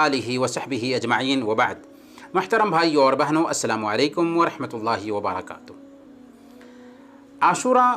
آلہ وصحبہ اجمعین وبعد۔ محترم بھائیوں اور بہنوں، السلام علیکم ورحمۃ اللہ وبرکاتہ۔ عاشوراء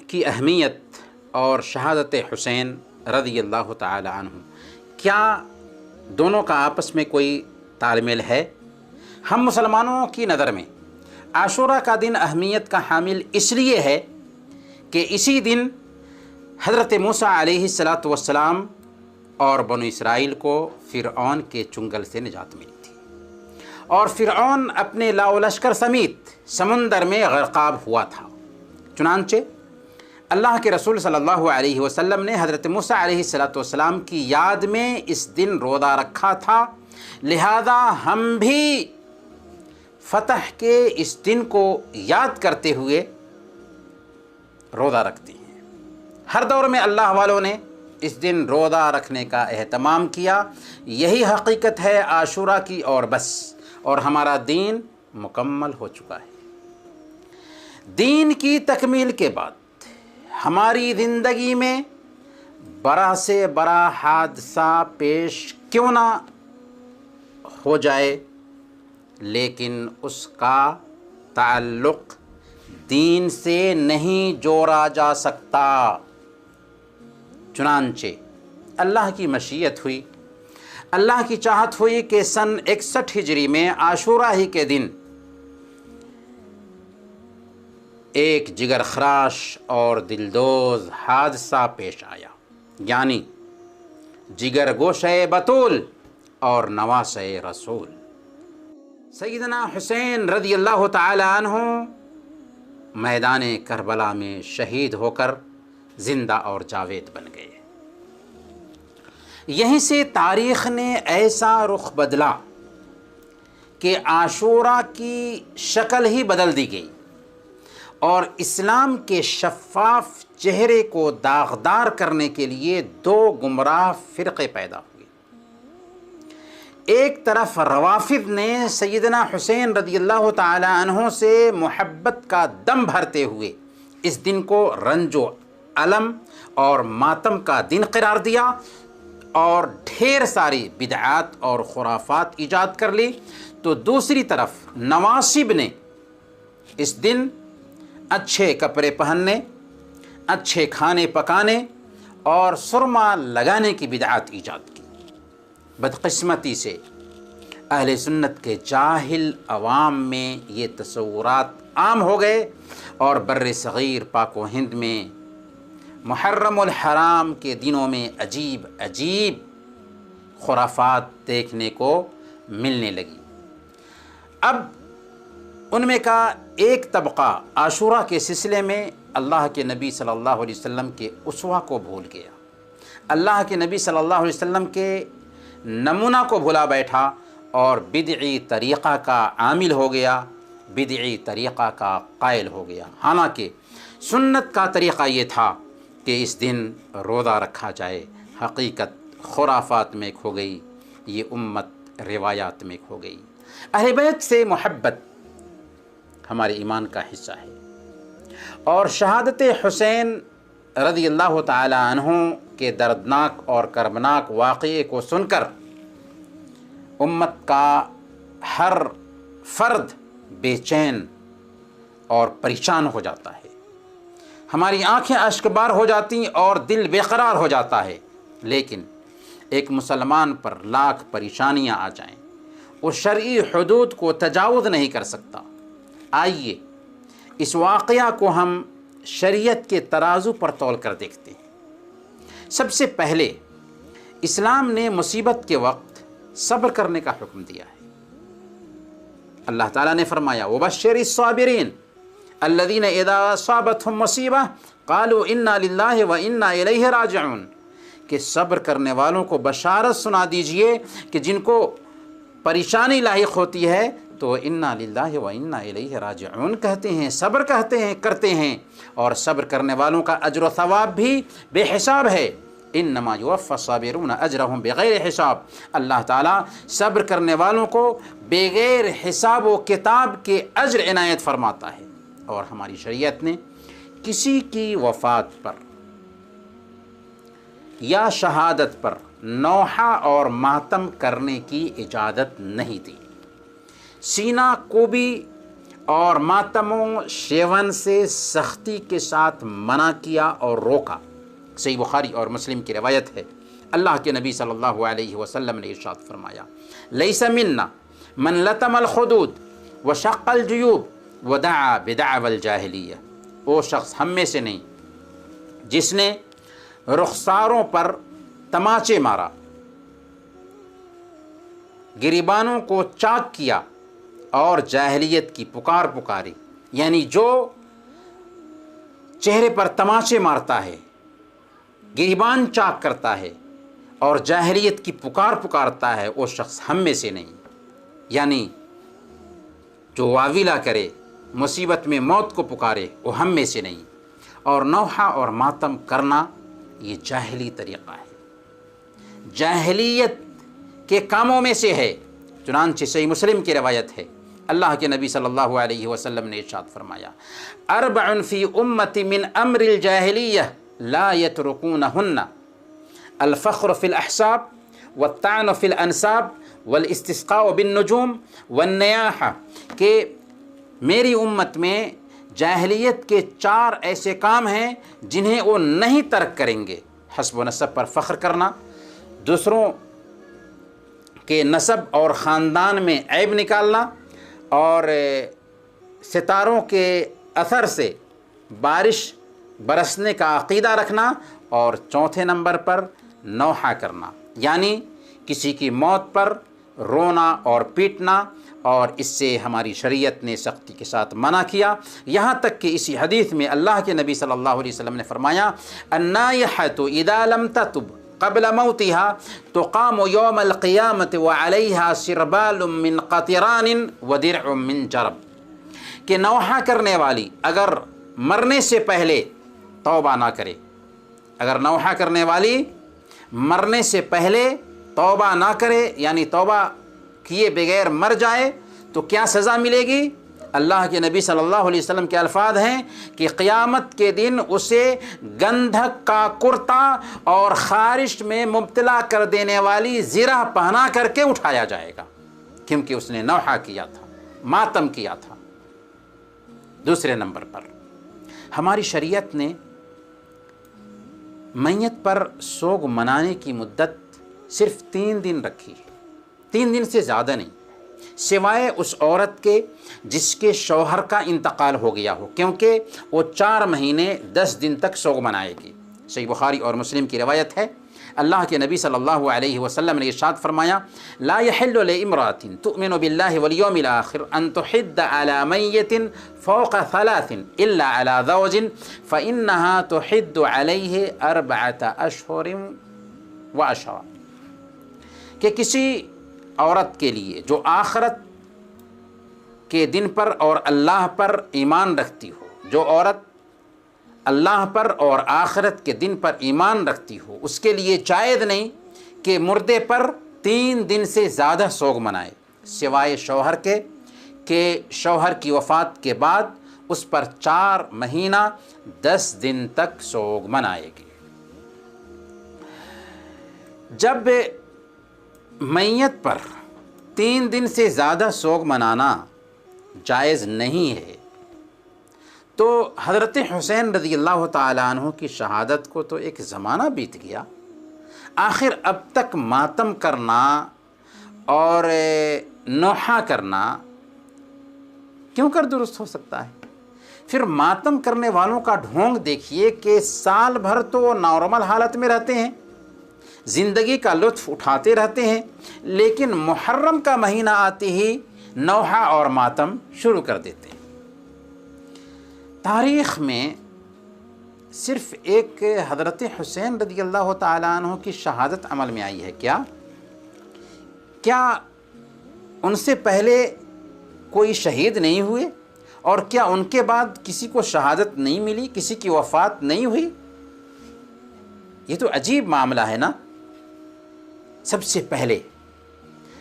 کی اہمیت اور شہادت حسین رضی اللہ تعالی عنہ، کیا دونوں کا آپس میں کوئی تال میل ہے؟ ہم مسلمانوں کی نظر میں عاشوراء کا دن اہمیت کا حامل اس لیے ہے کہ اسی دن حضرت موسیٰ علیہ السلام اور بنو اسرائیل کو فرعون کے چنگل سے نجات ملی تھی، اور فرعون اپنے لاؤ لشکر سمیت سمندر میں غرقاب ہوا تھا۔ چنانچہ اللہ کے رسول صلی اللہ علیہ وسلم نے حضرت موسیٰ علیہ السلام کی یاد میں اس دن روزہ رکھا تھا، لہذا ہم بھی فتح کے اس دن کو یاد کرتے ہوئے روزہ رکھتے ہیں۔ ہر دور میں اللہ والوں نے اس دن روزہ رکھنے کا اہتمام کیا، یہی حقیقت ہے عاشوراء کی، اور بس، اور ہمارا دین مکمل ہو چکا ہے۔ دین کی تکمیل کے بعد ہماری زندگی میں بڑا سے بڑا حادثہ پیش کیوں نہ ہو جائے، لیکن اس کا تعلق دین سے نہیں جوڑا جا سکتا۔ چنانچہ اللہ کی مشیت ہوئی، اللہ کی چاہت ہوئی کہ سن 61 ہجری میں عاشوراء ہی کے دن ایک جگر خراش اور دلدوز حادثہ پیش آیا، یعنی جگر گوشہ بطول اور نواسہ رسول سیدنا حسین رضی اللہ تعالی عنہ میدان کربلا میں شہید ہو کر زندہ اور جاوید بن گئے۔ یہیں سے تاریخ نے ایسا رخ بدلا کہ عاشوراء کی شکل ہی بدل دی گئی، اور اسلام کے شفاف چہرے کو داغدار کرنے کے لیے دو گمراہ فرقے پیدا ہوئے۔ ایک طرف روافض نے سیدنا حسین رضی اللہ تعالی عنہ سے محبت کا دم بھرتے ہوئے اس دن کو رنج و الم اور ماتم کا دن قرار دیا، اور ڈھیر ساری بدعات اور خرافات ایجاد کر لی، تو دوسری طرف نواصب نے اس دن اچھے کپڑے پہننے، اچھے کھانے پکانے اور سرما لگانے کی بدعات ایجاد کی۔ بدقسمتی سے اہل سنت کے جاہل عوام میں یہ تصورات عام ہو گئے، اور بر صغیر پاک و ہند میں محرم الحرام کے دنوں میں عجیب عجیب خرافات دیکھنے کو ملنے لگی۔ اب ان میں کا ایک طبقہ عاشوراء کے سلسلے میں اللہ کے نبی صلی اللہ علیہ وسلم کے اسوہ کو بھول گیا، اللہ کے نبی صلی اللہ علیہ وسلم کے نمونہ کو بھلا بیٹھا، اور بدعی طریقہ کا عامل ہو گیا، بدعی طریقہ کا قائل ہو گیا۔ حالانکہ سنت کا طریقہ یہ تھا کہ اس دن روزہ رکھا جائے، حقیقت خرافات میں کھو گئی، یہ امت روایات میں کھو گئی۔ اہل بیت سے محبت ہمارے ایمان کا حصہ ہے، اور شہادت حسین رضی اللہ تعالی عنہ کے دردناک اور کربناک واقعے کو سن کر امت کا ہر فرد بے چین اور پریشان ہو جاتا ہے، ہماری آنکھیں اشکبار ہو جاتی اور دل بے قرار ہو جاتا ہے۔ لیکن ایک مسلمان پر لاکھ پریشانیاں آ جائیں، وہ شرعی حدود کو تجاوز نہیں کر سکتا۔ آئیے اس واقعہ کو ہم شریعت کے ترازو پر تول کر دیکھتے ہیں۔ سب سے پہلے اسلام نے مصیبت کے وقت صبر کرنے کا حکم دیا ہے۔ اللہ تعالیٰ نے فرمایا وَبَشِّرِ الصَّابِرِينَ الَّذِينَ إِذَا أَصَابَتْهُمْ مُصِيبَةٌ قَالُوا إِنَّا لِلَّهِ وَإِنَّا إِلَيْهِ رَاجِعُونَ، کہ صبر کرنے والوں کو بشارت سنا دیجئے کہ جن کو پریشانی لاحق ہوتی ہے تو اِنَّا لِلَّهِ وَإِنَّا إِلَيْهِ رَاجِعُونَ کہتے ہیں، صبر کہتے ہیں، کرتے ہیں، اور صبر کرنے والوں کا اجر و ثواب بھی بے حساب ہے۔ انما یوفی الصابرون اجرهم بغیر حساب، اللہ تعالیٰ صبر کرنے والوں کو بغیر حساب و کتاب کے اجر عنایت فرماتا ہے۔ اور ہماری شریعت نے کسی کی وفات پر یا شہادت پر نوحہ اور ماتم کرنے کی اجازت نہیں دی۔ سینہ کوبی اور ماتم و شیون سے سختی کے ساتھ منع کیا اور روکا۔ صحیح بخاری اور مسلم کی روایت ہے، اللہ کے نبی صلی اللہ علیہ وسلم نے ارشاد فرمایا، لیس منا من لطم الخدود وشق الجیوب ودعا بدعوى الجاہلیہ، وہ شخص ہم میں سے نہیں جس نے رخساروں پر تماچے مارا، گریبانوں کو چاک کیا اور جاہلیت کی پکار پکاری، یعنی جو چہرے پر تماچے مارتا ہے، گریبان چاک کرتا ہے اور جاہلیت کی پکار پکارتا ہے، وہ شخص ہم میں سے نہیں، یعنی جو واویلا کرے، مصیبت میں موت کو پکارے، وہ ہم میں سے نہیں۔ اور نوحہ اور ماتم کرنا یہ جاہلی طریقہ ہے، جاہلیت کے کاموں میں سے ہے۔ چنانچہ صحیح مسلم کی روایت ہے، اللہ کے نبی صلی اللہ علیہ وسلم نے ارشاد فرمایا، اربع فی امتی من امر الجاہلیہ لا یترکونہن، الفخر فی الاحساب والطعن فی الانساب والاستسقاء بالنجوم والنیاحہ، کہ میری امت میں جاہلیت کے 4 ایسے کام ہیں جنہیں وہ نہیں ترک کریں گے۔ حسب و نسب پر فخر کرنا، دوسروں کے نسب اور خاندان میں عیب نکالنا، اور ستاروں کے اثر سے بارش برسنے کا عقیدہ رکھنا، اور چوتھے نمبر پر نوحہ کرنا، یعنی کسی کی موت پر رونا اور پیٹنا، اور اس سے ہماری شریعت نے سختی کے ساتھ منع کیا۔ یہاں تک کہ اسی حدیث میں اللہ کے نبی صلی اللہ علیہ وسلم نے فرمایا، النائحۃ اذا لم تتب قبل موتها تقام یوم القیامت وعلیہا سربال من قطران ودرع من جرب، کہ نوحہ کرنے والی اگر مرنے سے پہلے توبہ نہ کرے، اگر نوحہ کرنے والی مرنے سے پہلے توبہ نہ کرے، یعنی توبہ کیے بغیر مر جائے، تو کیا سزا ملے گی؟ اللہ کے نبی صلی اللہ علیہ وسلم کے الفاظ ہیں کہ قیامت کے دن اسے گندھک کا کرتا اور خارش میں مبتلا کر دینے والی زرہ پہنا کر کے اٹھایا جائے گا، کیونکہ اس نے نوحہ کیا تھا، ماتم کیا تھا۔ دوسرے نمبر پر ہماری شریعت نے میت پر سوگ منانے کی مدت صرف 3 دن رکھی ہے، 3 دن سے زیادہ نہیں، سوائے اس عورت کے جس کے شوہر کا انتقال ہو گیا ہو، کیونکہ وہ 4 مہینے 10 دن تک سوگ منائے گی۔ صحیح بخاری اور مسلم کی روایت ہے، اللہ کے نبی صلی اللہ علیہ وسلم نے ارشاد فرمایا، لا يحل لامرأة تؤمن بالله واليوم الآخر ان تحد على میت فوق 3 الا على زوج فإنها تحد عليه 4 اشہر وعشرا، کہ کسی عورت کے لیے جو آخرت کے دن پر اور اللہ پر ایمان رکھتی ہو، جو عورت اللہ پر اور آخرت کے دن پر ایمان رکھتی ہو، اس کے لیے جائز نہیں کہ مردے پر 3 دن سے زیادہ سوگ منائے، سوائے شوہر کے کہ شوہر کی وفات کے بعد اس پر 4 مہینہ 10 دن تک سوگ منائے گی۔ جب میت پر 3 دن سے زیادہ سوگ منانا جائز نہیں ہے، تو حضرت حسین رضی اللہ تعالیٰ عنہ کی شہادت کو تو ایک زمانہ بیت گیا، آخر اب تک ماتم کرنا اور نوحہ کرنا کیوں کر درست ہو سکتا ہے؟ پھر ماتم کرنے والوں کا ڈھونگ دیکھیے کہ سال بھر تو وہ نارمل حالت میں رہتے ہیں، زندگی کا لطف اٹھاتے رہتے ہیں، لیکن محرم کا مہینہ آتے ہی نوحہ اور ماتم شروع کر دیتے ہیں۔ تاریخ میں صرف ایک حضرت حسین رضی اللہ تعالیٰ عنہ کی شہادت عمل میں آئی ہے، کیا ان سے پہلے کوئی شہید نہیں ہوئے؟ اور کیا ان کے بعد کسی کو شہادت نہیں ملی، کسی کی وفات نہیں ہوئی؟ یہ تو عجیب معاملہ ہے نا۔ سب سے پہلے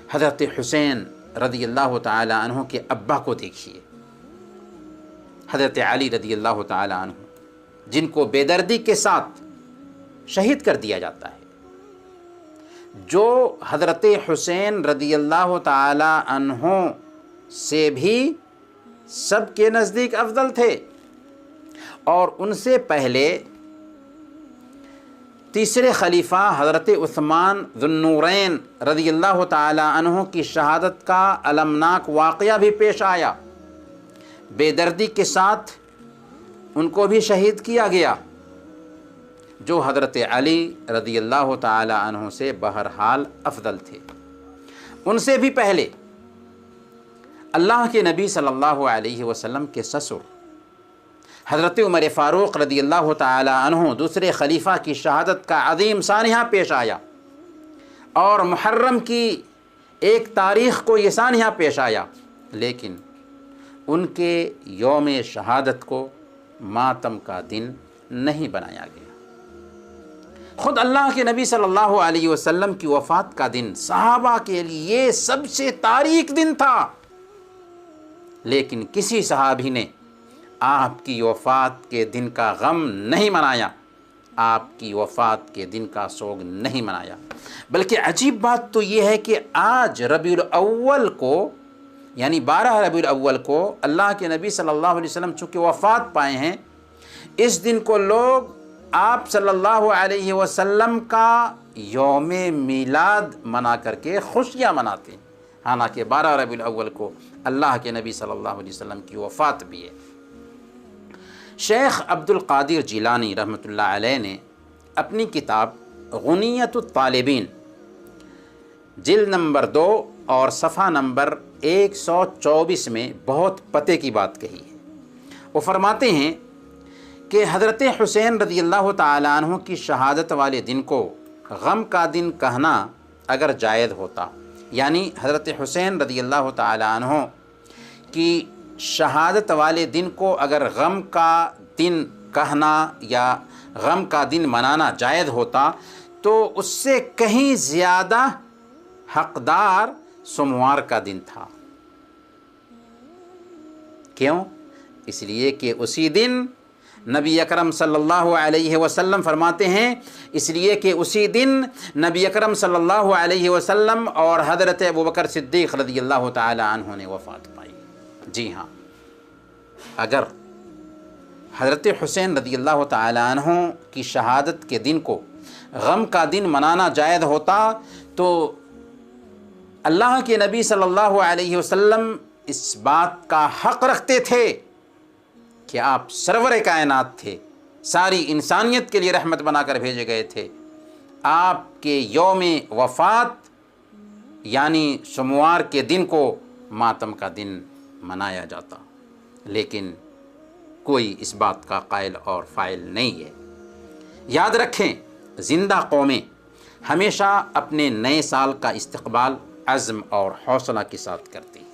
حضرت حسین رضی اللہ تعالی عنہ کے ابا کو دیکھیے، حضرت علی رضی اللہ تعالی عنہ، جن کو بے دردی کے ساتھ شہید کر دیا جاتا ہے، جو حضرت حسین رضی اللہ تعالی عنہ سے بھی سب کے نزدیک افضل تھے، اور ان سے پہلے تیسرے خلیفہ حضرت عثمان ذو النورین رضی اللہ تعالی عنہ کی شہادت کا المناک واقعہ بھی پیش آیا، بے دردی کے ساتھ ان کو بھی شہید کیا گیا، جو حضرت علی رضی اللہ تعالی عنہ سے بہرحال افضل تھے۔ ان سے بھی پہلے اللہ کے نبی صلی اللہ علیہ وسلم کے سسر حضرت عمر فاروق رضی اللہ تعالی عنہ دوسرے خلیفہ کی شہادت کا عظیم سانحہ پیش آیا، اور محرم کی ایک تاریخ کو یہ سانحہ پیش آیا، لیکن ان کے یوم شہادت کو ماتم کا دن نہیں بنایا گیا۔ خود اللہ کے نبی صلی اللہ علیہ وسلم کی وفات کا دن صحابہ کے لیے سب سے تاریک دن تھا، لیکن کسی صحابی نے آپ کی وفات کے دن کا غم نہیں منایا، آپ کی وفات کے دن کا سوگ نہیں منایا۔ بلکہ عجیب بات تو یہ ہے کہ آج ربیع الاول کو، یعنی 12 ربیع الاول کو اللہ کے نبی صلی اللہ علیہ وسلم چونکہ وفات پائے ہیں، اس دن کو لوگ آپ صلی اللہ علیہ وسلم کا یوم میلاد منا کر کے خوشیاں مناتے ہیں، حالانکہ 12 ربیع الاول کو اللہ کے نبی صلی اللہ علیہ وسلم کی وفات بھی ہے۔ شیخ عبد القادر جیلانی رحمۃ اللہ علیہ نے اپنی کتاب غنیۃ الطالبین جلد نمبر 2 اور صفحہ نمبر 124 میں بہت پتے کی بات کہی ہے۔ وہ فرماتے ہیں کہ حضرت حسین رضی اللہ تعالی عنہ کی شہادت والے دن کو غم کا دن کہنا اگر جائز ہوتا، یعنی حضرت حسین رضی اللہ تعالی عنہ کی شہادت والے دن کو اگر غم کا دن کہنا یا غم کا دن منانا جائز ہوتا، تو اس سے کہیں زیادہ حقدار سوموار کا دن تھا۔ کیوں؟ اس لیے کہ اسی دن نبی اکرم صلی اللہ علیہ وسلم فرماتے ہیں، اس لیے کہ اسی دن نبی اکرم صلی اللہ علیہ وسلم اور حضرت ابوبکر صدیق رضی اللہ تعالی عنہ نے وفات پائی۔ جی ہاں، اگر حضرت حسین رضی اللہ تعالی عنہ کی شہادت کے دن کو غم کا دن منانا جائز ہوتا، تو اللہ کے نبی صلی اللہ علیہ وسلم اس بات کا حق رکھتے تھے کہ آپ سرور کائنات تھے، ساری انسانیت کے لیے رحمت بنا کر بھیجے گئے تھے، آپ کے یوم وفات یعنی سوموار کے دن کو ماتم کا دن منایا جاتا، لیکن کوئی اس بات کا قائل اور فاعل نہیں ہے۔ یاد رکھیں، زندہ قومیں ہمیشہ اپنے نئے سال کا استقبال عزم اور حوصلہ کے ساتھ کرتی ہیں،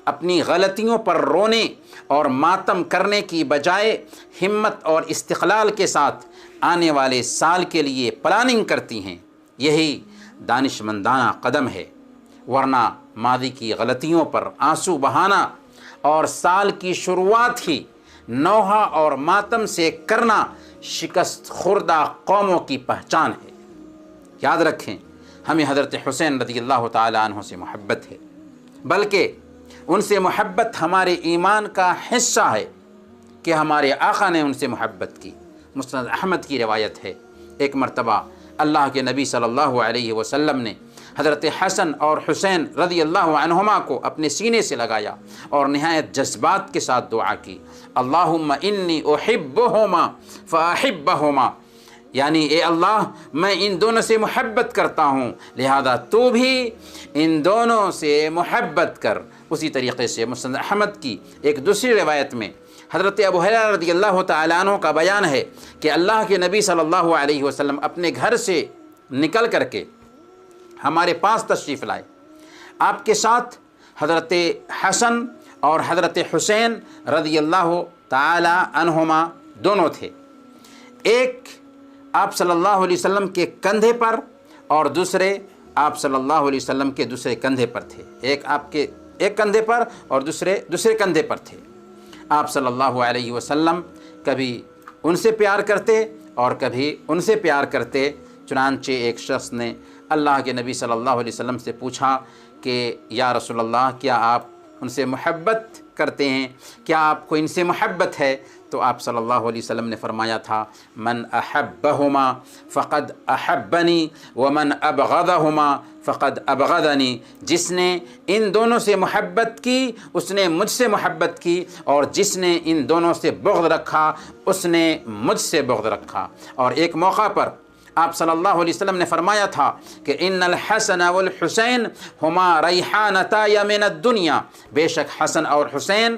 اپنی غلطیوں پر رونے اور ماتم کرنے کی بجائے ہمت اور استقلال کے ساتھ آنے والے سال کے لیے پلاننگ کرتی ہیں۔ یہی دانشمندانہ قدم ہے، ورنہ ماضی کی غلطیوں پر آنسو بہانا اور سال کی شروعات ہی نوحہ اور ماتم سے کرنا شکست خوردہ قوموں کی پہچان ہے۔ یاد رکھیں، ہمیں حضرت حسین رضی اللہ تعالی عنہ سے محبت ہے، بلکہ ان سے محبت ہمارے ایمان کا حصہ ہے کہ ہمارے آقا نے ان سے محبت کی۔ مسند احمد کی روایت ہے، ایک مرتبہ اللہ کے نبی صلی اللہ علیہ وسلم نے حضرت حسن اور حسین رضی اللہ عنہما کو اپنے سینے سے لگایا اور نہایت جذبات کے ساتھ دعا کی، اللہم انی احبہما فاحبہما، یعنی اے اللہ میں ان دونوں سے محبت کرتا ہوں، لہذا تو بھی ان دونوں سے محبت کر۔ اسی طریقے سے مسند احمد کی ایک دوسری روایت میں حضرت ابو ہریرہ رضی اللہ تعالیٰ عنہ کا بیان ہے کہ اللہ کے نبی صلی اللہ علیہ وسلم اپنے گھر سے نکل کر کے ہمارے پاس تشریف لائے، آپ کے ساتھ حضرت حسن اور حضرت حسین رضی اللہ تعالی عنہما دونوں تھے، ایک آپ صلی اللہ علیہ وسلم کے کندھے پر اور دوسرے آپ صلی اللہ علیہ وسلم کے دوسرے کندھے پر تھے، ایک آپ کے ایک کندھے پر اور دوسرے کندھے پر تھے۔ آپ صلی اللہ علیہ وسلم کبھی ان سے پیار کرتے اور کبھی ان سے پیار کرتے۔ چنانچہ ایک شخص نے اللہ کے نبی صلی اللہ علیہ وسلم سے پوچھا کہ یا رسول اللہ، کیا آپ ان سے محبت کرتے ہیں؟ کیا آپ کو ان سے محبت ہے؟ تو آپ صلی اللہ علیہ وسلم نے فرمایا تھا، من احبہما فقد احبنی ومن ابغضہما فقد ابغضنی، جس نے ان دونوں سے محبت کی اس نے مجھ سے محبت کی، اور جس نے ان دونوں سے بغض رکھا اس نے مجھ سے بغض رکھا۔ اور ایک موقع پر آپ صلی اللہ علیہ وسلم نے فرمایا تھا کہ ان الحسن والحسین ہما ریحانتای من الدنیا، بے شک حسن اور حسین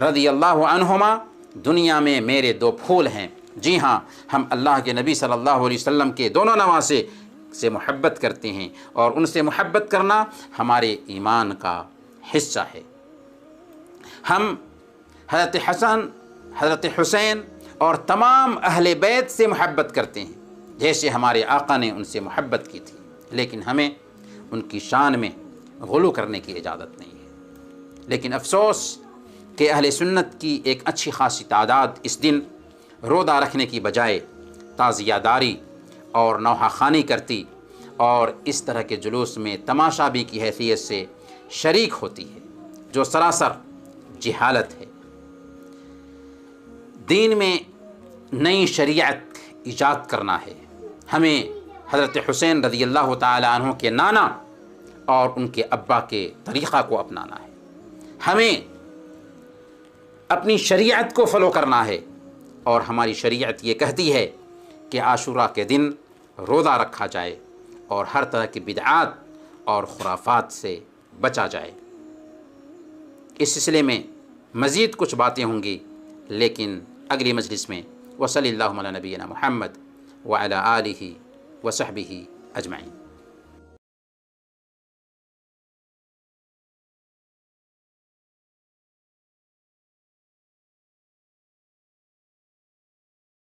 رضی اللہ عنہما دنیا میں میرے دو پھول ہیں۔ جی ہاں، ہم اللہ کے نبی صلی اللہ علیہ وسلم کے دونوں نواسے سے محبت کرتے ہیں، اور ان سے محبت کرنا ہمارے ایمان کا حصہ ہے۔ ہم حضرت حسن، حضرت حسین اور تمام اہل بیت سے محبت کرتے ہیں جیسے ہمارے آقا نے ان سے محبت کی تھی، لیکن ہمیں ان کی شان میں غلو کرنے کی اجازت نہیں ہے۔ لیکن افسوس کہ اہل سنت کی ایک اچھی خاصی تعداد اس دن روزہ رکھنے کی بجائے تعزیہ داری اور نوحہ خوانی کرتی اور اس طرح کے جلوس میں تماشابی کی حیثیت سے شریک ہوتی ہے، جو سراسر جہالت ہے۔ دین میں نئی شریعت ایجاد کرنا ہے، ہمیں حضرت حسین رضی اللہ تعالی عنہ کے نانا اور ان کے ابا کے طریقہ کو اپنانا ہے، ہمیں اپنی شریعت کو فالو کرنا ہے، اور ہماری شریعت یہ کہتی ہے کہ عاشوراء کے دن روزہ رکھا جائے اور ہر طرح کی بدعات اور خرافات سے بچا جائے۔ اس سلسلے میں مزید کچھ باتیں ہوں گی، لیکن اگلی مجلس میں۔ وصلی اللہ علی نبینا محمد وعلی آلہ وصحبہ اجمعین۔